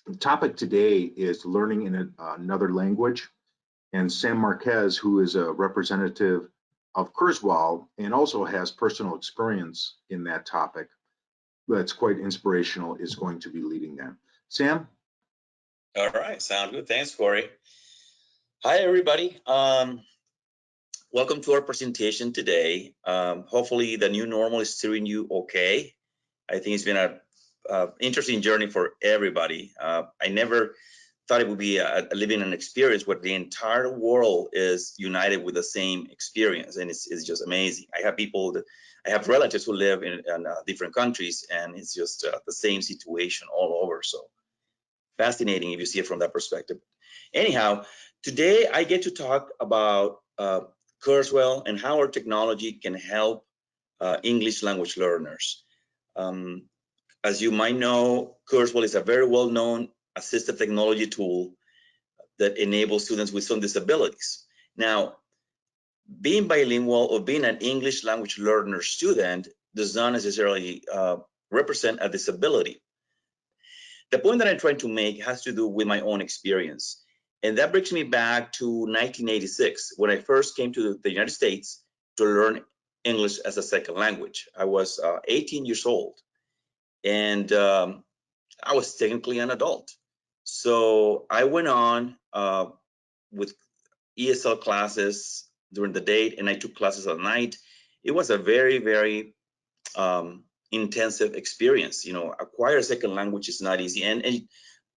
The topic today is learning in another language. And Sam Marquez, who is a representative of Kurzweil and also has personal experience in that topic, that's quite inspirational, is going to be leading that. Sam? All right, sound good. Thanks, Corey. Hi, everybody. Welcome to our presentation today. Hopefully, the new normal is steering you okay. I think it's been a interesting journey for everybody. I never thought it would be living an experience where the entire world is united with the same experience, and it's just amazing. I have relatives who live in different countries, and it's just the same situation all over. So fascinating if you see it from that perspective. Anyhow, today I get to talk about Kurzweil and how our technology can help English language learners. As you might know, Kurzweil is a very well-known assistive technology tool that enables students with some disabilities. Now, being bilingual or being an English language learner student does not necessarily represent a disability. The point that I'm trying to make has to do with my own experience. And that brings me back to 1986, when I first came to the United States to learn English as a second language. I was 18 years old, and I was technically an adult. So I went on with ESL classes during the day, and I took classes at night. It was a very, very intensive experience. You know, acquire a second language is not easy. And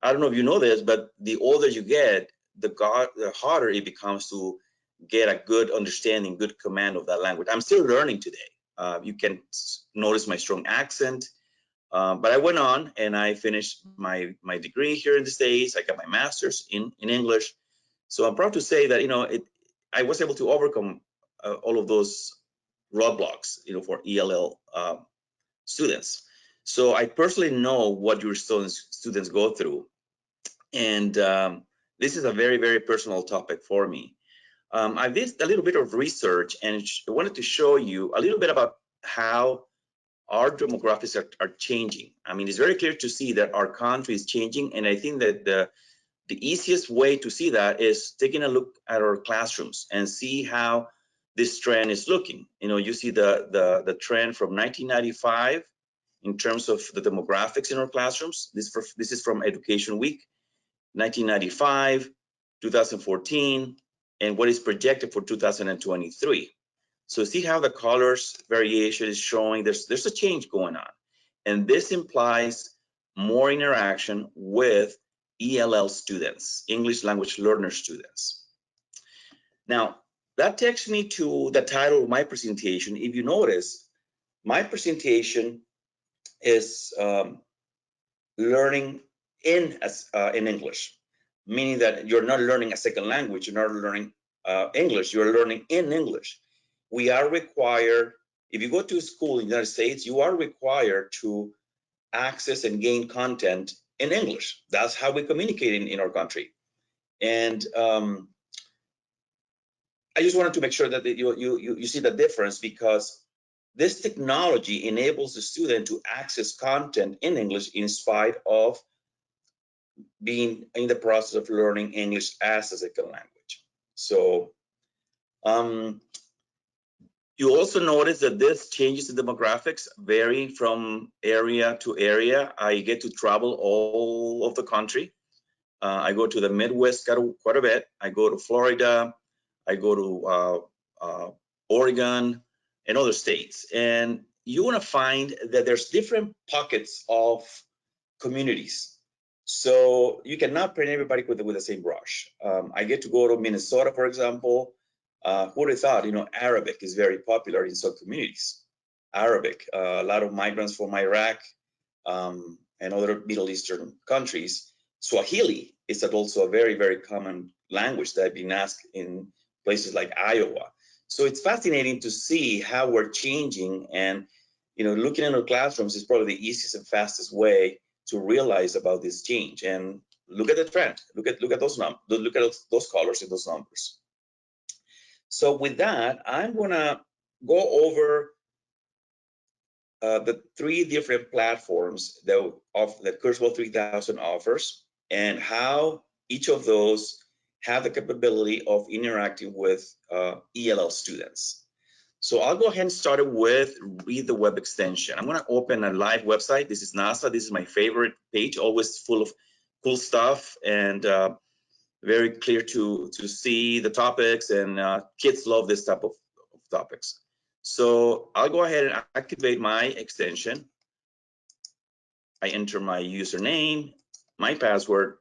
I don't know if you know this, but the older you get, the harder it becomes to get a good understanding, good command of that language. I'm still learning today. You can notice my strong accent, but I went on and I finished my degree here in the States. I got my master's in English. So I'm proud to say that, you know, I was able to overcome all of those roadblocks, you know, for ELL students. So I personally know what your students go through. And this is a very, very personal topic for me. I did a little bit of research and I wanted to show you a little bit about how our demographics are changing. I mean, it's very clear to see that our country is changing. And I think that the easiest way to see that is taking a look at our classrooms and see how this trend is looking. You know, you see the trend from 1995 in terms of the demographics in our classrooms. This is from Education Week, 1995, 2014, and what is projected for 2023. So see how the colors variation is showing there's a change going on. And this implies more interaction with ELL students, English language learner students. Now, that takes me to the title of my presentation. If you notice, my presentation is learning in English, meaning that you're not learning a second language, you're not learning English, you're learning in English. We are required, if you go to school in the United States, you are required to access and gain content in English. That's how we communicate in our country. And I just wanted to make sure that you see the difference, because this technology enables the student to access content in English in spite of being in the process of learning English as a second language. So you also notice that this changes the demographics vary from area to area. I get to travel all of the country. I go to the Midwest quite a bit. I go to Florida. I go to Oregon and other states. And you want to find that there's different pockets of communities. So you cannot paint everybody with the same brush. I get to go to Minnesota, for example. Who would have thought, you know, Arabic is very popular in some communities. Arabic, a lot of migrants from Iraq and other Middle Eastern countries. Swahili is also a very, very common language that I've been asked in places like Iowa. So it's fascinating to see how we're changing, and, you know, looking at our classrooms is probably the easiest and fastest way to realize about this change. And look at the trend. Look at those numbers. Look at those colors and those numbers. So with that, I'm gonna go over the three different platforms that Kurzweil 3000 offers. and how each of those have the capability of interacting with ELL students. So I'll go ahead and start it with read the web extension. I'm going to open a live website. This is NASA. This is my favorite page, always full of cool stuff and very clear to see the topics, and kids love this type of topics. So I'll go ahead and activate my extension. I enter my username, my password,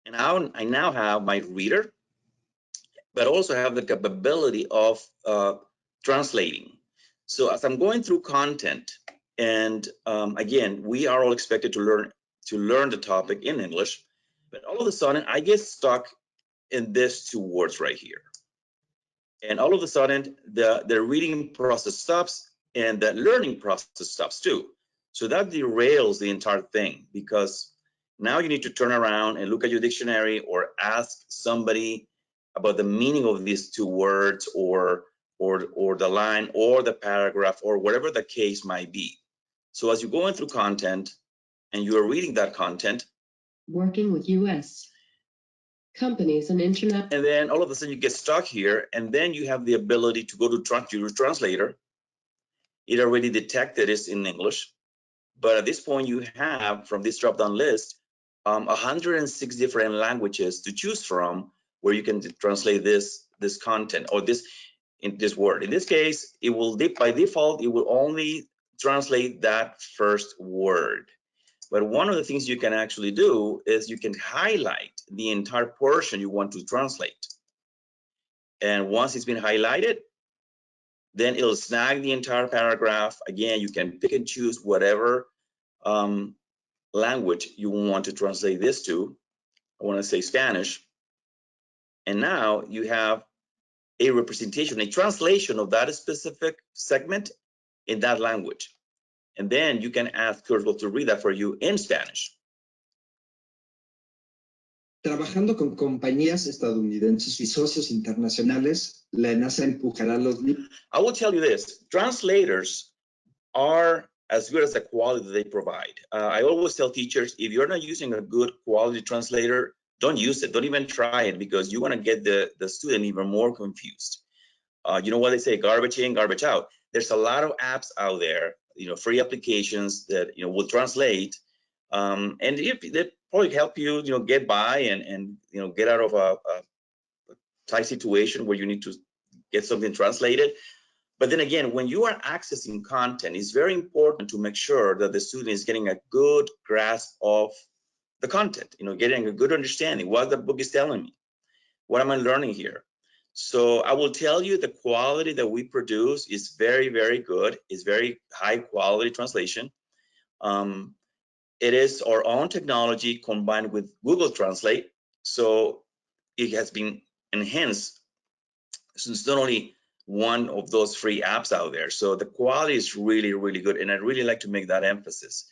and I now have my reader, but also have the capability of translating. So as I'm going through content, and again, we are all expected to learn the topic in English, but all of a sudden I get stuck in this two words right here. And all of a sudden the reading process stops and the learning process stops too. So that derails the entire thing, because now you need to turn around and look at your dictionary or ask somebody about the meaning of these two words, or the line or the paragraph or whatever the case might be. So as you're going through content and you are reading that content, working with US companies and internet, and then all of a sudden you get stuck here, and then you have the ability to go to your translator. It already detected it's in English, but at this point you have, from this drop-down list, 106 different languages to choose from, where you can translate this content or this word. In this case, it will by default, it will only translate that first word. But one of the things you can actually do is you can highlight the entire portion you want to translate. And once it's been highlighted, then it'll snag the entire paragraph. Again, you can pick and choose whatever language you want to translate this to. I want to say Spanish. And now you have a representation, a translation of that specific segment in that language. And then you can ask Kurzweil to read that for you in Spanish. Trabajando con compañías estadounidenses y socios internacionales, la NASA empujará los libros. I will tell you this, translators are as good as the quality they provide. I always tell teachers, if you're not using a good quality translator, don't use it. Don't even try it, because you want to get the student even more confused. You know what they say, garbage in, garbage out. There's a lot of apps out there, free applications that, will translate. And they probably help you, get by and get out of a tight situation where you need to get something translated. But then again, when you are accessing content, it's very important to make sure that the student is getting a good grasp of the content, getting a good understanding what the book is telling me. What am I learning here? So I will tell you, the quality that we produce is very, very good. It's very high quality translation. It is our own technology combined with Google Translate. So it has been enhanced. So it's not only one of those free apps out there. So the quality is really, really good. And I really like to make that emphasis.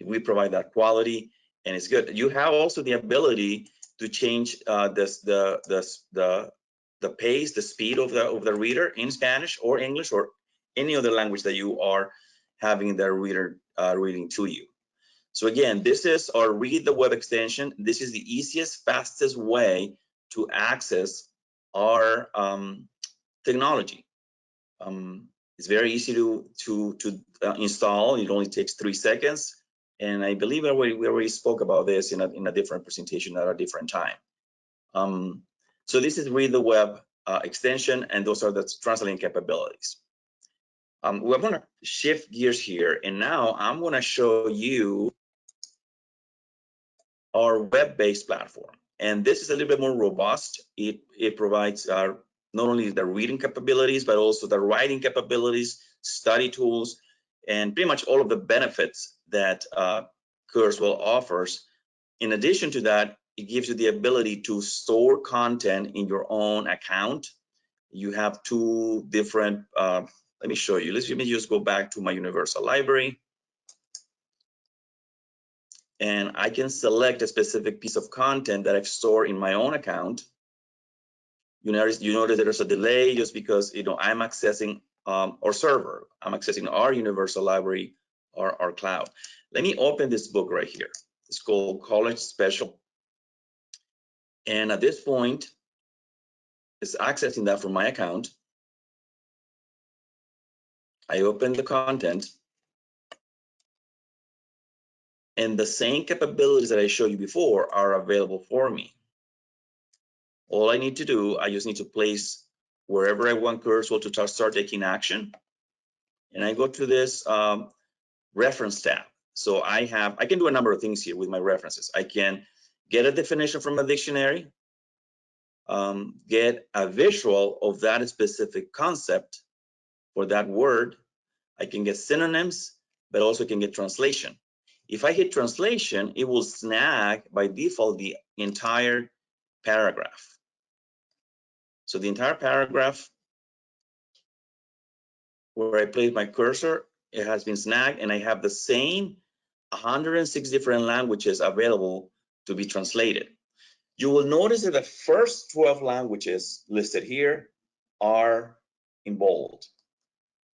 We provide that quality and it's good. You have also the ability to change the pace, the speed of the reader in Spanish or English or any other language that you are having the reader reading to you. So again, this is our read the web extension. This is the easiest, fastest way to access our technology. It's very easy to install. It only takes 3 seconds. And I believe we already spoke about this in a different presentation at a different time. So this is read the web extension, and those are the translating capabilities. We're going to shift gears here, and now I'm going to show you our web-based platform. And this is a little bit more robust. It provides not only the reading capabilities, but also the writing capabilities, study tools, and pretty much all of the benefits that Kurzweil offers. In addition to that, it gives you the ability to store content in your own account. You have 2 different, let me show you. Let me just go back to my universal library. And I can select a specific piece of content that I've stored in my own account. You notice there's a delay just because I'm accessing our server. I'm accessing our universal library our cloud. Let me open this book right here. It's called College Special. And at this point, it's accessing that from my account. I open the content. And the same capabilities that I showed you before are available for me. All I need to do, I just need to place wherever I want Kurzweil to start taking action. And I go to this reference tab. So I can do a number of things here with my references. I can get a definition from a dictionary, get a visual of that specific concept for that word. I can get synonyms, but also can get translation. If I hit translation, it will snag by default the entire paragraph. So the entire paragraph where I place my cursor, it has been snagged, and I have the same 106 different languages available to be translated. You will notice that the first 12 languages listed here are in bold.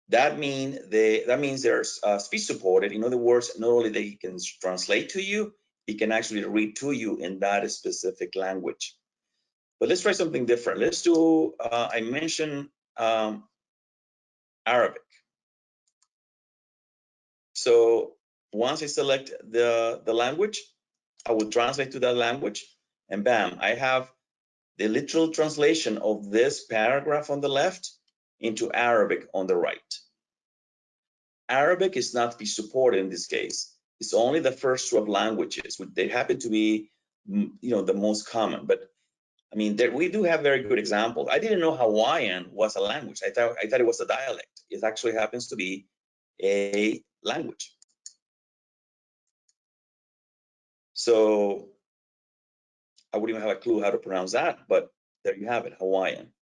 That means they're speech supported. In other words, not only they can translate to you, it can actually read to you in that specific language. But let's try something different. Let's do, I mentioned Arabic. So once I select the language, I will translate to that language, and bam, I have the literal translation of this paragraph on the left into Arabic on the right. Arabic is not to be supported in this case. It's only the first 12 languages. They happen to be, the most common. But I mean, we do have very good examples. I didn't know Hawaiian was a language. I thought it was a dialect. It actually happens to be a language. So I wouldn't even have a clue how to pronounce that, but there you have it, Hawaiian.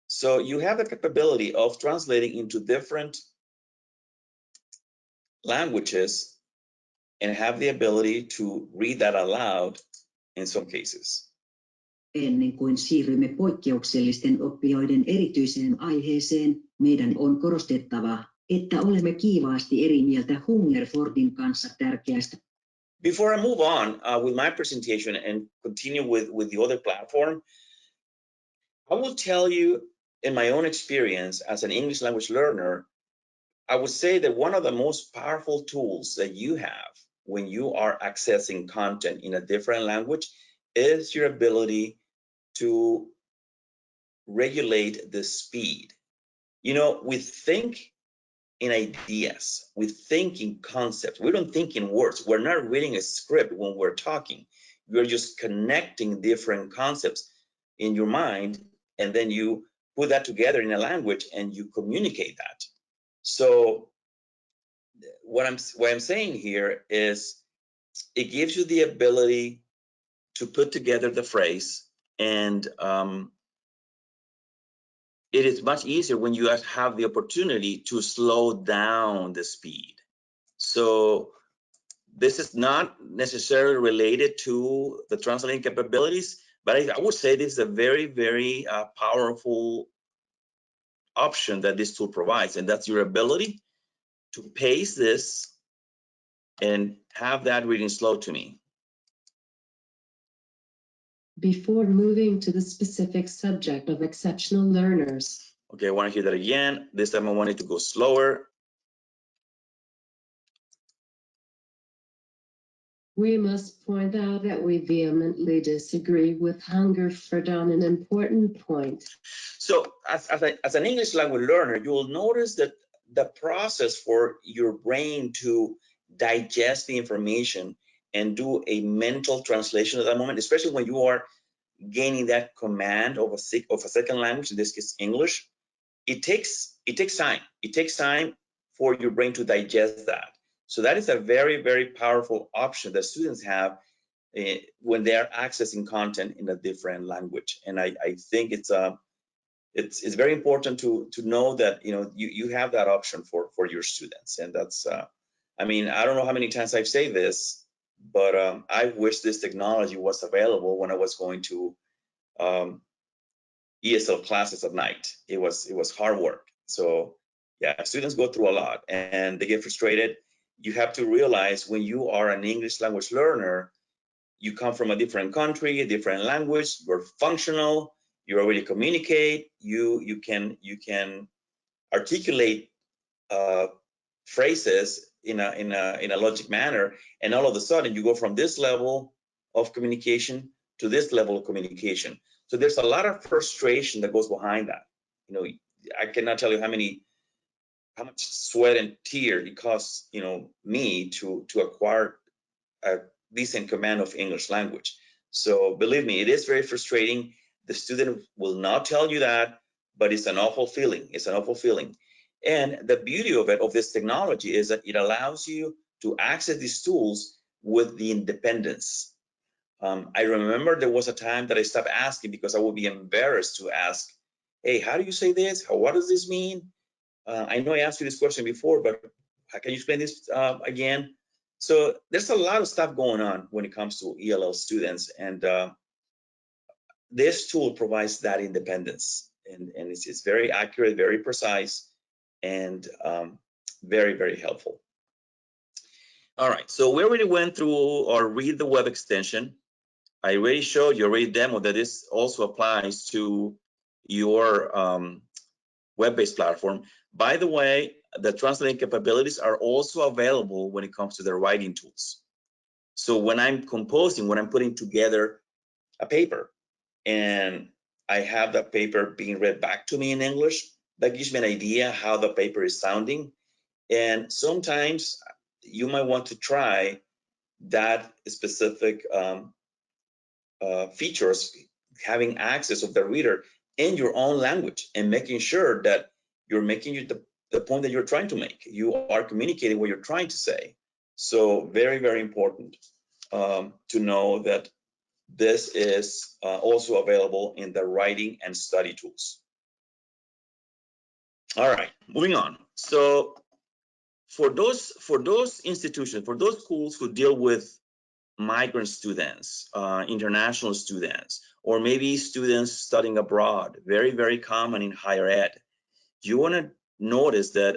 So you have the capability of translating into different languages and have the ability to read that aloud in some cases. Ennen kuin siirrymme poikkeuksellisten oppijoiden erityiseen aiheeseen, meidän on korostettava, että olemme kiivaasti eri mieltä Hungerfordin kanssa tärkeästä. Before I move on with my presentation and continue with the other platform, I will tell you in my own experience as an English language learner, I would say that one of the most powerful tools that you have when you are accessing content in a different language is your ability to regulate the speed. We think in ideas, we think in concepts, we don't think in words. We're not reading a script when we're talking. You're just connecting different concepts in your mind, and then you put that together in a language and you communicate that. So what I'm saying here is it gives you the ability to put together the phrase, and it is much easier when you have the opportunity to slow down the speed. So this is not necessarily related to the translating capabilities, but I would say this is a very, very powerful option that this tool provides, and that's your ability to pace this and have that reading slow to me. Before moving to the specific subject of exceptional learners. Okay, I want to hear that again. This time I want it to go slower. We must point out that we vehemently disagree with Hungerford on an important point. So as an English language learner, you will notice that the process for your brain to digest the information and do a mental translation at that moment, especially when you are gaining that command of a second language, in this case English, it takes time. It takes time for your brain to digest that. So that is a very, very powerful option that students have when they are accessing content in a different language. And I think it's very important to know that you have that option for your students. And that's I mean, I don't know how many times I've said this, but I wish this technology was available when I was going to ESL classes at night. It was hard work. So Yeah, students go through a lot and they get frustrated. You have to realize when you are an English language learner, you come from a different country, a different language, you're functional, you already communicate, you can articulate phrases in a logic manner, and all of a sudden you go from this level of communication to this level of communication. So there's a lot of frustration that goes behind that. You know, I cannot tell you how much sweat and tear it costs, you know, me to acquire a decent command of English language. So believe me, it is very frustrating. The student will not tell you that, but it's an awful feeling. It's an awful feeling. And the beauty of it, of this technology, is that it allows you to access these tools with the independence. I remember there was a time that I stopped asking because I would be embarrassed to ask, hey, how do you say this? What does this mean? I know I asked you this question before, but can you explain this again? So there's a lot of stuff going on when it comes to ELL students, and this tool provides that independence, and it's very accurate, very precise, and very, very helpful. All right, so we already went through or read the web extension. I already showed you, already demoed that this also applies to your web-based platform. By the way, the translating capabilities are also available when it comes to the writing tools. So when I'm composing, when I'm putting together a paper and I have that paper being read back to me in English, that gives me an idea how the paper is sounding. And sometimes you might want to try that specific features, having access of the reader in your own language and making sure that you're making the point that you're trying to make. You are communicating what you're trying to say. So very, very important to know that this is also available in the writing and study tools. All right, moving on. So for those institutions, for those schools who deal with migrant students, international students, or maybe students studying abroad, very, very common in higher ed, you want to notice that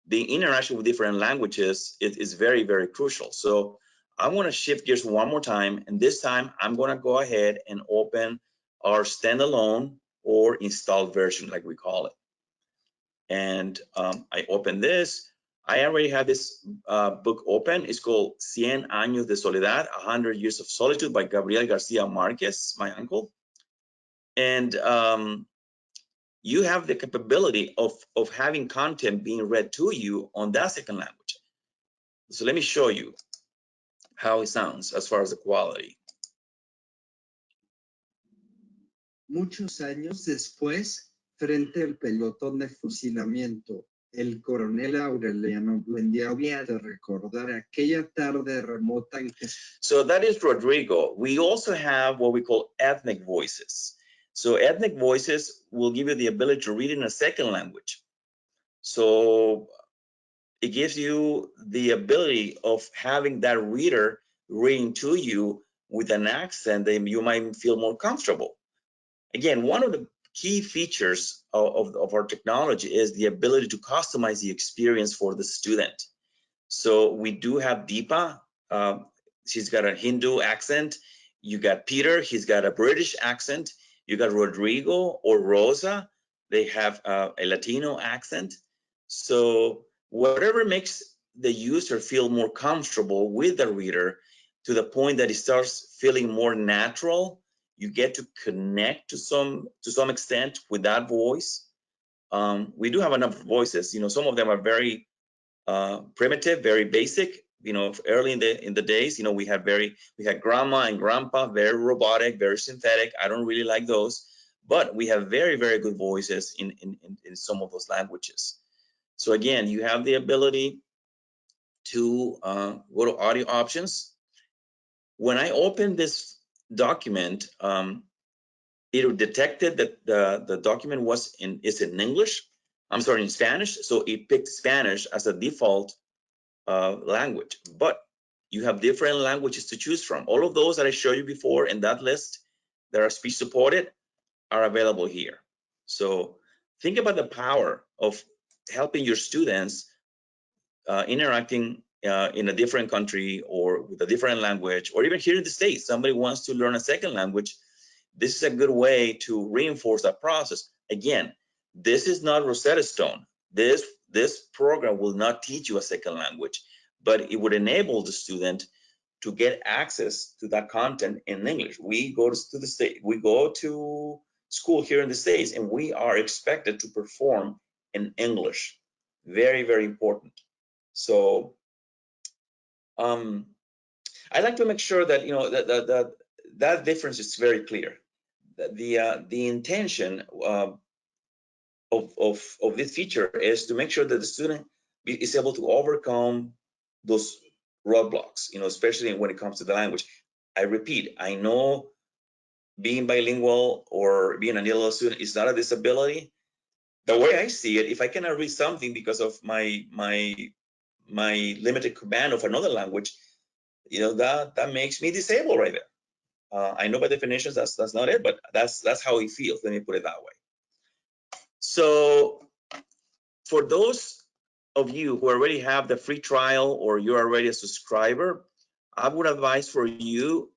the interaction with different languages is very, very crucial. So I want to shift gears one more time, and this time I'm going to go ahead and open our standalone or installed version, like we call it. And I open this. I already have this book open. It's called 100 Años de Soledad, 100 Years of Solitude by Gabriel Garcia Marquez, my uncle. And you have the capability of having content being read to you on that second language. So let me show you how it sounds as far as the quality. Muchos años después, frente al pelotón de fusilamiento, el coronel Aureliano Buendia de recordar aquella tarde remota en que... So that is Rodrigo. We also have what we call ethnic voices. So ethnic voices will give you the ability to read in a second language. So it gives you the ability of having that reader reading to you with an accent that you might feel more comfortable. Again, one of the key features of our technology is the ability to customize the experience for the student. So we do have Deepa. She's got a Hindu accent. You got Peter, he's got a British accent. You got Rodrigo or Rosa, they have a Latino accent. So whatever makes the user feel more comfortable with the reader to the point that it starts feeling more natural, you get to connect to some extent with that voice. We do have enough voices. You know, some of them are very primitive, very basic. You know, early in the days, you know, we had grandma and grandpa, very robotic, very synthetic. I don't really like those, but we have very, very good voices in some of those languages. So again, you have the ability to go to audio options. When I open this document, it detected that the document is in English. I'm sorry, in Spanish. So it picked Spanish as a default language, but you have different languages to choose from. All of those that I showed you before in that list that are speech supported are available here. So think about the power of helping your students interacting in a different country or with a different language, or even here in the States, somebody wants to learn a second language. This is a good way to reinforce that process. Again, this is not Rosetta Stone. This program will not teach you a second language, but it would enable the student to get access to that content in English. We go to the state, we go to school here in the States, and we are expected to perform in English. Very, very important. So I like to make sure that that difference is very clear. The intention of this feature is to make sure that the student is able to overcome those roadblocks, especially when it comes to the language. I repeat, I know being bilingual or being an ILL student is not a disability. The way I see it, if I cannot read something because of my limited command of another language, that makes me disabled right there. I know by definitions that's not it, but that's how it feels. Let me put it that way. So for those of you who already have the free trial or you're already a subscriber, I would advise for you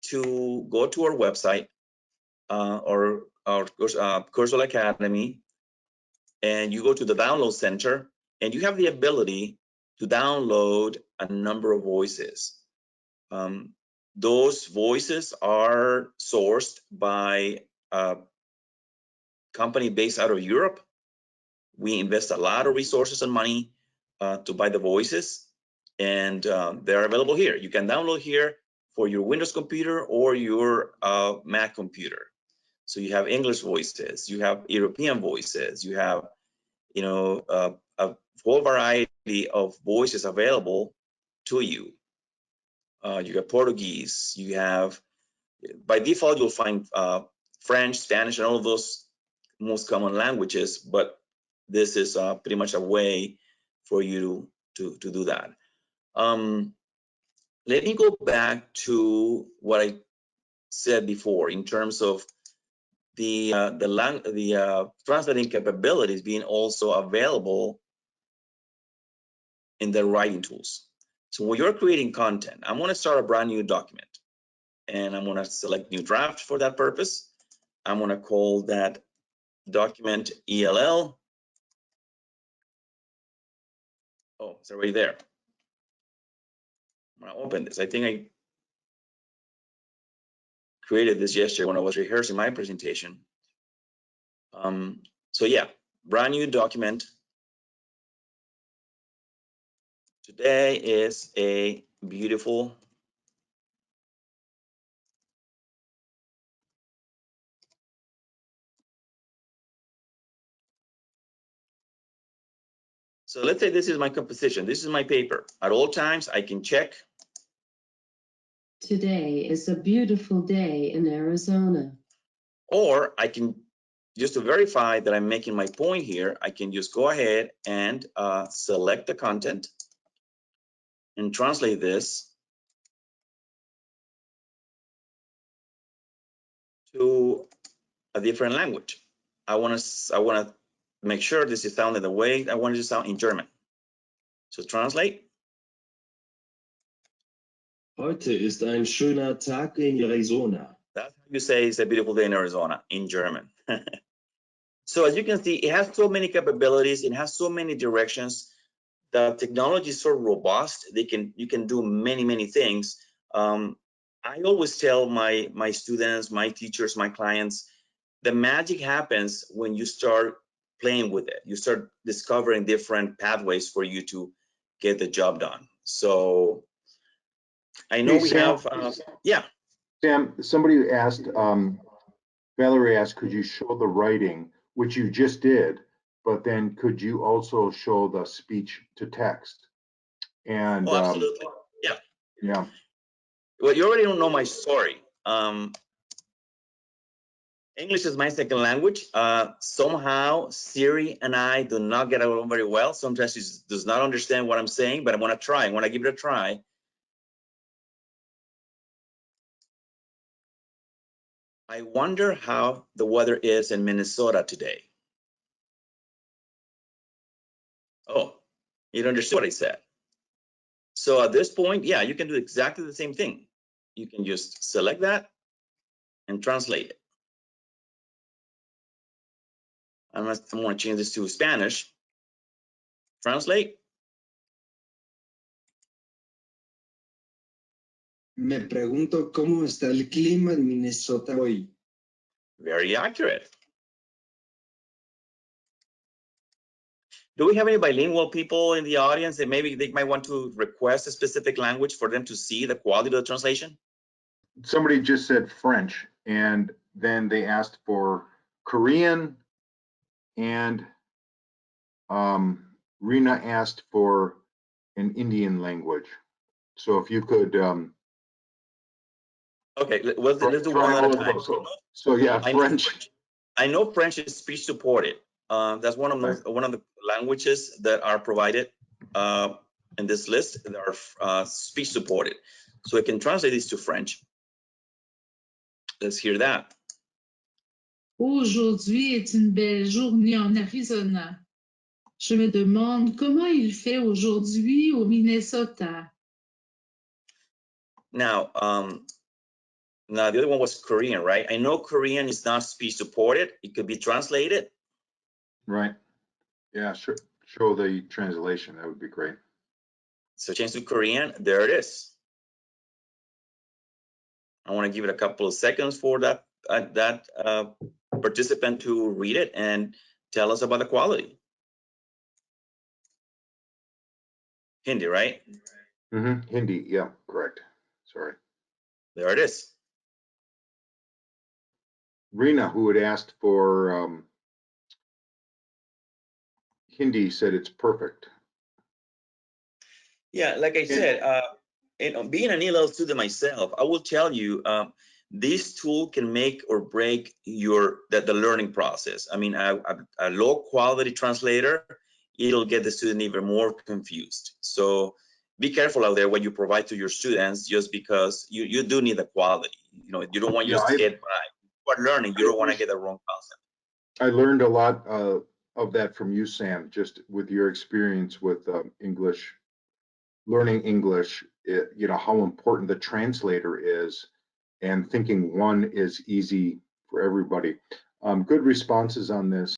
to go to our website or our Kurzweil Academy, and you go to the download center, and you have the ability to download a number of voices. Those voices are sourced by a company based out of Europe. We invest a lot of resources and money to buy the voices, and they're available here. You can download here for your Windows computer or your Mac computer. So you have English voices, you have European voices, you have a whole variety of voices available to you. You have Portuguese, you have, by default, you'll find French, Spanish, and all of those most common languages, but this is pretty much a way for you to do that. Let me go back to what I said before in terms of the translating capabilities being also available in the writing tools. So when you're creating content, I'm going to start a brand new document, and I'm going to select new draft for that purpose. I'm going to call that document ELL. Oh, it's already there. I'm going to open this. I think I created this yesterday when I was rehearsing my presentation. So yeah, brand new document. Today is a beautiful so let's say this is my composition. This is my paper. At all times, I can check. Today is a beautiful day in Arizona. Or I can, just to verify that I'm making my point here, I can just go ahead and select the content and translate this to a different language. I want to make sure this is sounded the way I want it to sound in German. So translate. Heute ist ein schöner Tag in Arizona. That's how you say it's a beautiful day in Arizona in German. So as you can see, it has so many capabilities. It has so many directions. The technology is so robust. You can do many things. I always tell my students, my teachers, my clients, the magic happens when you start playing with it. You start discovering different pathways for you to get the job done. So I know Hey, Sam, yeah. Sam, somebody asked, Valerie asked, could you show the writing, which you just did, but then could you also show the speech to text? And Absolutely. Yeah. Yeah. Well, you already don't know my story. English is my second language. Somehow Siri and I do not get along very well. Sometimes she does not understand what I'm saying, but I want to try. I want to give it a try. I wonder how the weather is in Minnesota today. Oh, you understood what I said. So at this point, yeah, you can do exactly the same thing. You can just select that and translate it. I'm going to change this to Spanish. Translate. Me pregunto cómo está el clima en Minnesota hoy. Very accurate. Do we have any bilingual people in the audience that maybe they might want to request a specific language for them to see the quality of the translation? Somebody just said French, and then they asked for Korean, and Rena asked for an Indian language. So if you could Okay, let's do try one at all a of time. those. So yeah, French. I know French is speech supported. That's one of the languages that are provided in this list that are speech supported. So I can translate this to French. Let's hear that. Aujourd'hui est une belle journée en Arizona. Je me demande comment il fait aujourd'hui au Minnesota. Now the other one was Korean, right? I know Korean is not speech supported. It could be translated. Right. Yeah, sure. Show the translation. That would be great. So change to Korean. There it is. I want to give it a couple of seconds for that participant to read it and tell us about the quality. Hindi, right? Mm-hmm. Hindi, yeah, correct. Sorry. There it is. Rena, who had asked for Hindi, said it's perfect. Yeah, like I said, being an ELL student myself, I will tell you, this tool can make or break the learning process. I mean, a low quality translator, it'll get the student even more confused. So be careful out there what you provide to your students, just because you do need the quality. You know, you don't want just to get by. But learning, you don't want to get the wrong concept. I learned a lot of that from you, Sam, just with your experience with English, learning English, you know, how important the translator is, and thinking one is easy for everybody. Good responses on this.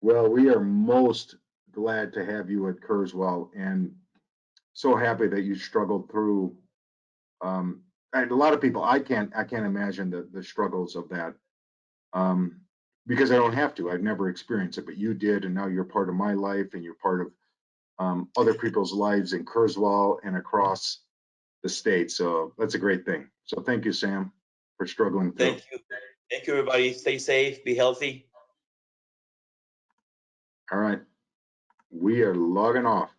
Well, we are most glad to have you at Kurzweil, and so happy that you struggled through. And a lot of people, I can't imagine the struggles of that, because I don't have to. I've never experienced it, but you did, and now you're part of my life, and you're part of other people's lives in Kurzweil and across the state. So that's a great thing. So thank you, Sam, for struggling through. Thank you. Thank you, everybody. Stay safe, be healthy. All right. We are logging off.